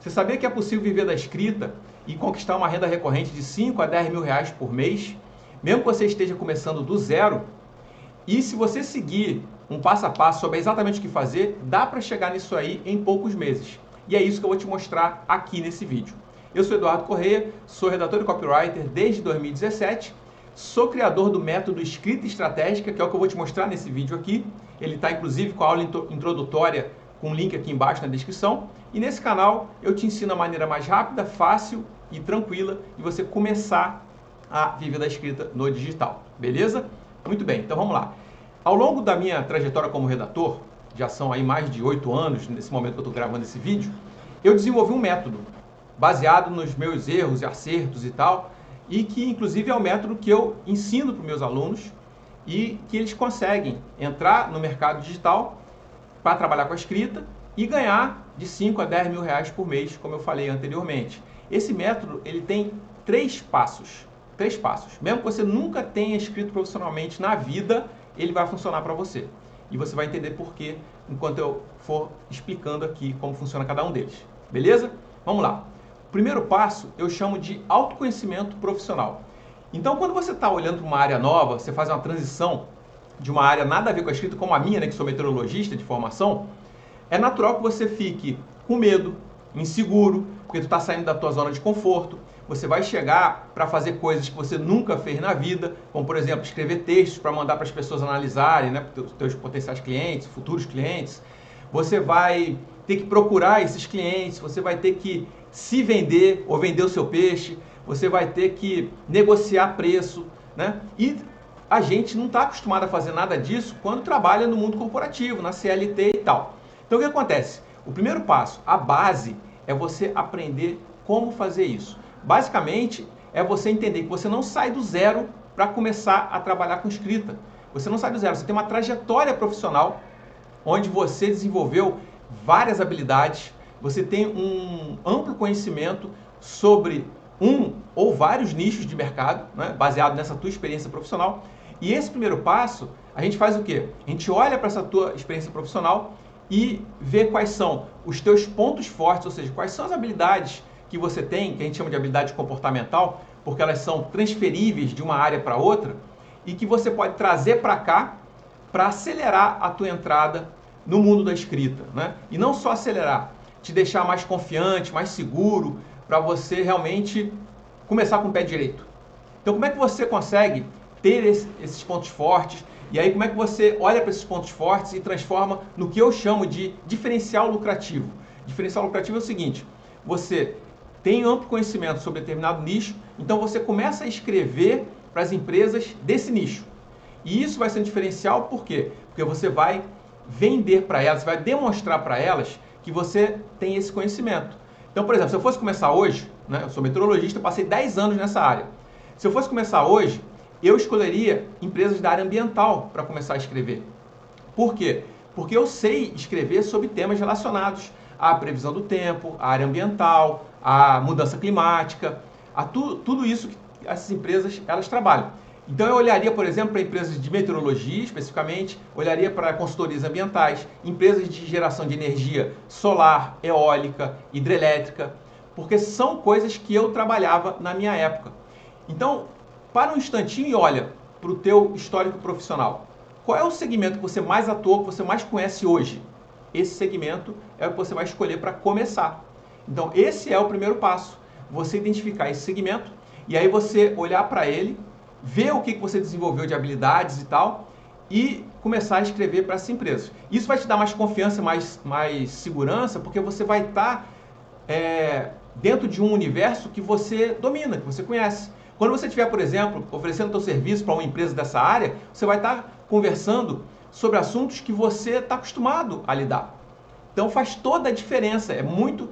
Você sabia que é possível viver da escrita e conquistar uma renda recorrente de 5 a 10 mil reais por mês, mesmo que você esteja começando do zero? E se você seguir um passo a passo sobre exatamente o que fazer, dá para chegar nisso aí em poucos meses. E é isso que eu vou te mostrar aqui nesse vídeo. Eu sou Eduardo Correia, sou redator e copywriter desde 2017, sou criador do método Escrita Estratégica, que é o que eu vou te mostrar nesse vídeo aqui. Ele está inclusive com a aula introdutória, com o link aqui embaixo na descrição. E nesse canal eu te ensino a maneira mais rápida, fácil e tranquila de você começar a viver da escrita no digital. Beleza? Muito bem, então vamos lá. Ao longo da minha trajetória como redator, já são aí mais de 8 anos, nesse momento que eu estou gravando esse vídeo, eu desenvolvi um método baseado nos meus erros e acertos e tal, e que inclusive é o método que eu ensino para os meus alunos e que eles conseguem entrar no mercado digital para trabalhar com a escrita e ganhar de 5 a 10 mil reais por mês, como eu falei anteriormente. Esse método ele tem 3 passos. 3 passos. Mesmo que você nunca tenha escrito profissionalmente na vida, ele vai funcionar para você. E você vai entender por quê enquanto eu for explicando aqui como funciona cada um deles. Beleza? Vamos lá. O primeiro passo eu chamo de autoconhecimento profissional. Então, quando você está olhando para uma área nova, você faz uma transição de uma área nada a ver com a escrita, como a minha, né, que sou meteorologista de formação, é natural que você fique com medo, inseguro, porque tu está saindo da tua zona de conforto. Você vai chegar para fazer coisas que você nunca fez na vida, como, por exemplo, escrever textos para mandar para as pessoas analisarem, né, para os teus potenciais clientes, futuros clientes. Você vai ter que procurar esses clientes, você vai ter que se vender ou vender o seu peixe, você vai ter que negociar preço, né? E a gente não está acostumado a fazer nada disso quando trabalha no mundo corporativo, na CLT e tal. Então o que acontece? O primeiro passo, a base, é você aprender como fazer isso. Basicamente, é você entender que você não sai do zero para começar a trabalhar com escrita. Você não sai do zero, você tem uma trajetória profissional onde você desenvolveu várias habilidades, você tem um amplo conhecimento sobre um ou vários nichos de mercado, né, baseado nessa tua experiência profissional. E esse primeiro passo, a gente faz o quê? A gente olha para essa tua experiência profissional e vê quais são os teus pontos fortes, ou seja, quais são as habilidades que você tem, que a gente chama de habilidade comportamental, porque elas são transferíveis de uma área para outra, e que você pode trazer para cá para acelerar a tua entrada no mundo da escrita, né? E não só acelerar, te deixar mais confiante, mais seguro, para você realmente começar com o pé direito. Então, como é que você consegue ter esses pontos fortes? E aí, como é que você olha para esses pontos fortes e transforma no que eu chamo de diferencial lucrativo? Diferencial lucrativo é o seguinte: você tem amplo conhecimento sobre determinado nicho, então você começa a escrever para as empresas desse nicho. E isso vai ser um diferencial, por quê? Porque você vai vender para elas, vai demonstrar para elas que você tem esse conhecimento. Então, por exemplo, se eu fosse começar hoje, né, eu sou meteorologista, passei 10 anos nessa área. Se eu fosse começar hoje, eu escolheria empresas da área ambiental para começar a escrever. Por quê? Porque eu sei escrever sobre temas relacionados à previsão do tempo, à área ambiental, à mudança climática, a tudo isso que essas empresas elas trabalham. Então eu olharia, por exemplo, para empresas de meteorologia, especificamente, olharia para consultorias ambientais, empresas de geração de energia solar, eólica, hidrelétrica, porque são coisas que eu trabalhava na minha época. Então, para um instantinho e olha para o teu histórico profissional. Qual é o segmento que você mais atuou, que você mais conhece hoje? Esse segmento é o que você vai escolher para começar. Então, esse é o primeiro passo. Você identificar esse segmento e aí você olhar para ele, ver o que você desenvolveu de habilidades e tal e começar a escrever para essas empresas. Isso vai te dar mais confiança, mais segurança, porque você vai estar dentro de um universo que você domina, que você conhece. Quando você estiver, por exemplo, oferecendo seu serviço para uma empresa dessa área, você vai estar conversando sobre assuntos que você está acostumado a lidar. Então faz toda a diferença, é muito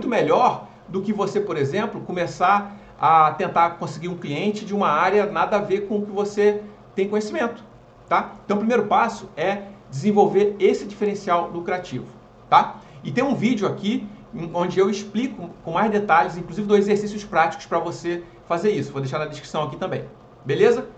melhor do que você, por exemplo, começar a tentar conseguir um cliente de uma área nada a ver com o que você tem conhecimento, tá? Então o primeiro passo é desenvolver esse diferencial lucrativo, tá? E tem um vídeo aqui onde eu explico com mais detalhes, inclusive dou exercícios práticos para você fazer isso. Vou deixar na descrição aqui também, beleza?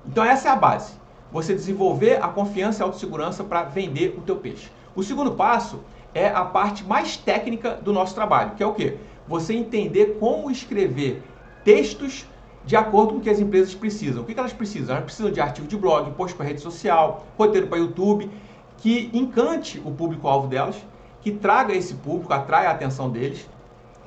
Então essa é a base, você desenvolver a confiança e a autossegurança para vender o teu peixe. O segundo passo é a parte mais técnica do nosso trabalho, que é o quê? Você entender como escrever textos de acordo com o que as empresas precisam. O que elas precisam? Elas precisam de artigo de blog, post para rede social, roteiro para YouTube, que encante o público-alvo delas, que traga esse público, atraia a atenção deles,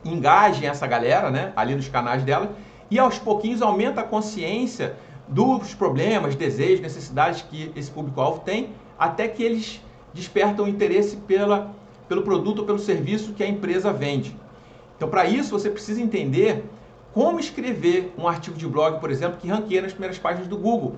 engajem essa galera, né, ali nos canais dela, e aos pouquinhos aumenta a consciência dos problemas, desejos, necessidades que esse público-alvo tem, até que eles despertam interesse pelo produto ou pelo serviço que a empresa vende. Então, para isso, você precisa entender como escrever um artigo de blog, por exemplo, que ranqueia nas primeiras páginas do Google.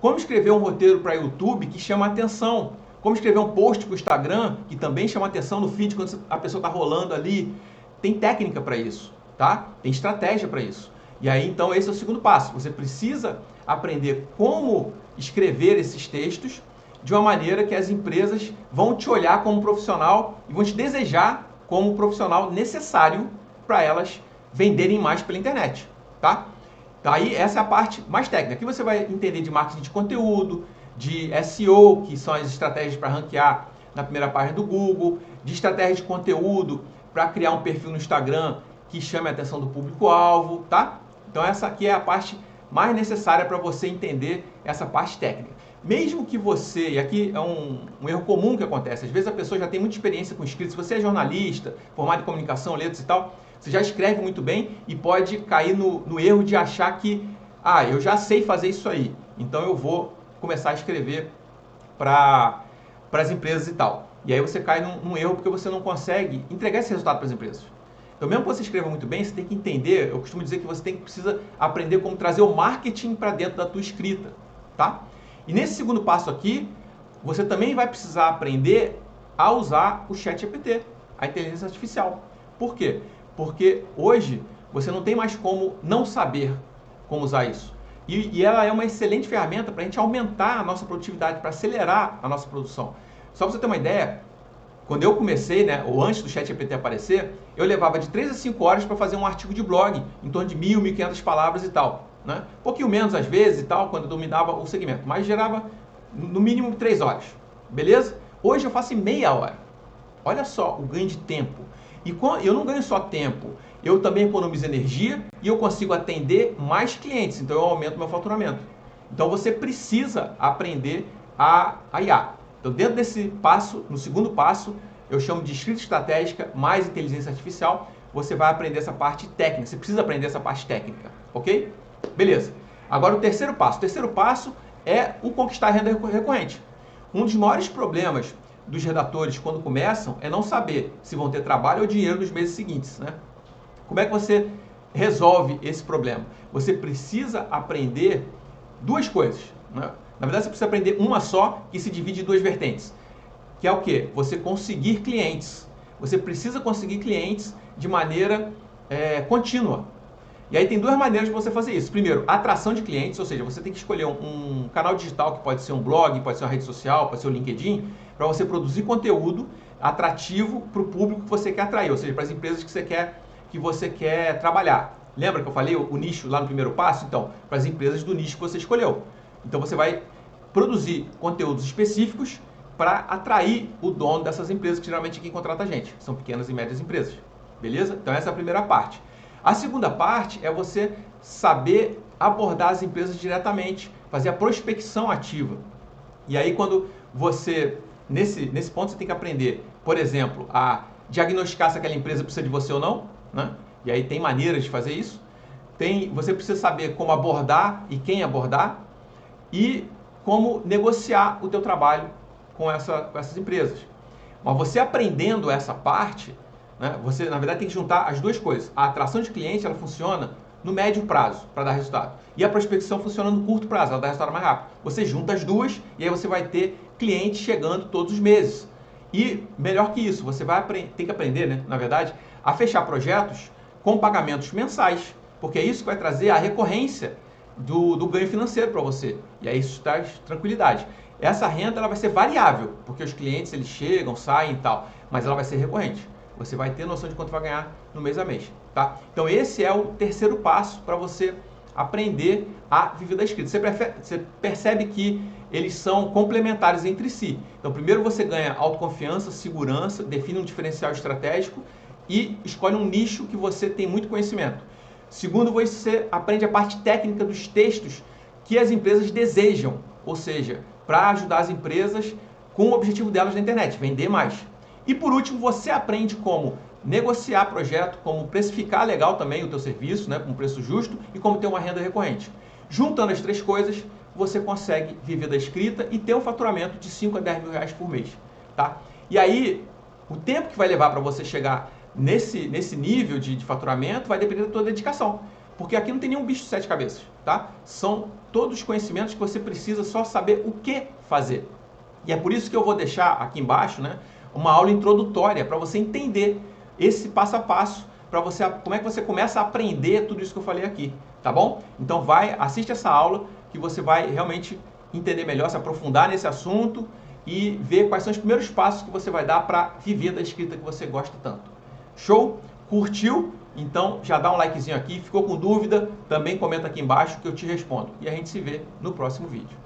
Como escrever um roteiro para YouTube que chama a atenção. Como escrever um post para o Instagram que também chama a atenção no feed quando a pessoa está rolando ali. Tem técnica para isso, tá? Tem estratégia para isso. E aí, então, esse é o segundo passo. Você precisa aprender como escrever esses textos de uma maneira que as empresas vão te olhar como profissional e vão te desejar como profissional necessário para elas venderem mais pela internet, tá? Então, aí essa é a parte mais técnica. Aqui você vai entender de marketing de conteúdo, de SEO, que são as estratégias para ranquear na primeira página do Google, de estratégia de conteúdo para criar um perfil no Instagram que chame a atenção do público-alvo, tá? Então essa aqui é a parte mais necessária para você entender essa parte técnica. Mesmo que você, e aqui é um erro comum que acontece, às vezes a pessoa já tem muita experiência com escrita, se você é jornalista, formado em comunicação, letras e tal, você já escreve muito bem e pode cair no erro de achar que, eu já sei fazer isso aí, então eu vou começar a escrever para as empresas e tal. E aí você cai num erro porque você não consegue entregar esse resultado para as empresas. Então, mesmo que você escreva muito bem, você tem que entender, eu costumo dizer que você precisa aprender como trazer o marketing para dentro da tua escrita, tá? E nesse segundo passo aqui, você também vai precisar aprender a usar o ChatGPT, a inteligência artificial. Por quê? Porque hoje você não tem mais como não saber como usar isso. E ela é uma excelente ferramenta para a gente aumentar a nossa produtividade, para acelerar a nossa produção. Só para você ter uma ideia, quando eu comecei, né, ou antes do ChatGPT aparecer, eu levava de 3 a 5 horas para fazer um artigo de blog, em torno de 1.000, 1.500 palavras e tal. Né? Um pouquinho menos às vezes e tal, quando eu dominava o segmento, mas gerava no mínimo 3 horas. Beleza? Hoje eu faço em meia hora. Olha só o ganho de tempo. E eu não ganho só tempo, eu também economizo energia e eu consigo atender mais clientes, então eu aumento meu faturamento. Então você precisa aprender a IA. Então dentro desse passo, no segundo passo, eu chamo de escrita estratégica mais inteligência artificial, você vai aprender essa parte técnica, você precisa aprender essa parte técnica, ok? Beleza. Agora o terceiro passo. O terceiro passo é o conquistar a renda recorrente. Um dos maiores problemas dos redatores quando começam é não saber se vão ter trabalho ou dinheiro nos meses seguintes, né? Como é que você resolve esse problema? Você precisa aprender duas coisas, né? Na verdade, você precisa aprender uma só que se divide em duas vertentes. Que é o quê? Você conseguir clientes. Você precisa conseguir clientes de maneira contínua. E aí tem duas maneiras de você fazer isso. Primeiro, atração de clientes, ou seja, você tem que escolher um canal digital, que pode ser um blog, pode ser uma rede social, pode ser o LinkedIn, para você produzir conteúdo atrativo para o público que você quer atrair, ou seja, para as empresas que você quer trabalhar. Lembra que eu falei o nicho lá no primeiro passo? Então, para as empresas do nicho que você escolheu. Então você vai produzir conteúdos específicos para atrair o dono dessas empresas, que geralmente é quem contrata a gente. São pequenas e médias empresas. Beleza? Então essa é a primeira parte. A segunda parte é você saber abordar as empresas diretamente, fazer a prospecção ativa. E aí quando você, nesse ponto você tem que aprender, por exemplo, a diagnosticar se aquela empresa precisa de você ou não, né? E aí tem maneiras de fazer isso. Você precisa saber como abordar e quem abordar e como negociar o teu trabalho com essas empresas. Mas você aprendendo essa parte, né, você na verdade tem que juntar as duas coisas. A atração de cliente ela funciona no médio prazo para dar resultado. E a prospecção funciona no curto prazo, ela dá resultado mais rápido. Você junta as duas e aí você vai ter clientes chegando todos os meses. E melhor que isso, você vai ter que aprender, né, na verdade, a fechar projetos com pagamentos mensais, porque é isso que vai trazer a recorrência do ganho financeiro para você. E aí isso traz tranquilidade. Essa renda ela vai ser variável, porque os clientes eles chegam, saem e tal, mas ela vai ser recorrente. Você vai ter noção de quanto vai ganhar no mês a mês, tá? Então esse é o terceiro passo para você aprender a viver da escrita. Você percebe que eles são complementares entre si. Então, primeiro você ganha autoconfiança, segurança, define um diferencial estratégico e escolhe um nicho que você tem muito conhecimento. Segundo, você aprende a parte técnica dos textos que as empresas desejam, ou seja, para ajudar as empresas com o objetivo delas na internet, vender mais. E por último, você aprende como negociar projeto, como precificar legal também o teu serviço, né, com um preço justo e como ter uma renda recorrente. Juntando as três coisas, você consegue viver da escrita e ter um faturamento de 5 a 10 mil reais por mês. Tá? E aí, o tempo que vai levar para você chegar nesse nível de faturamento vai depender da tua dedicação. Porque aqui não tem nenhum bicho de 7 cabeças. Tá? São todos os conhecimentos que você precisa só saber o que fazer. E é por isso que eu vou deixar aqui embaixo, né, uma aula introdutória para você entender esse passo a passo, para você, como é que você começa a aprender tudo isso que eu falei aqui, tá bom? Então assiste essa aula que você vai realmente entender melhor, se aprofundar nesse assunto e ver quais são os primeiros passos que você vai dar para viver da escrita que você gosta tanto. Show? Curtiu? Então já dá um likezinho aqui, ficou com dúvida? Também comenta aqui embaixo que eu te respondo. E a gente se vê no próximo vídeo.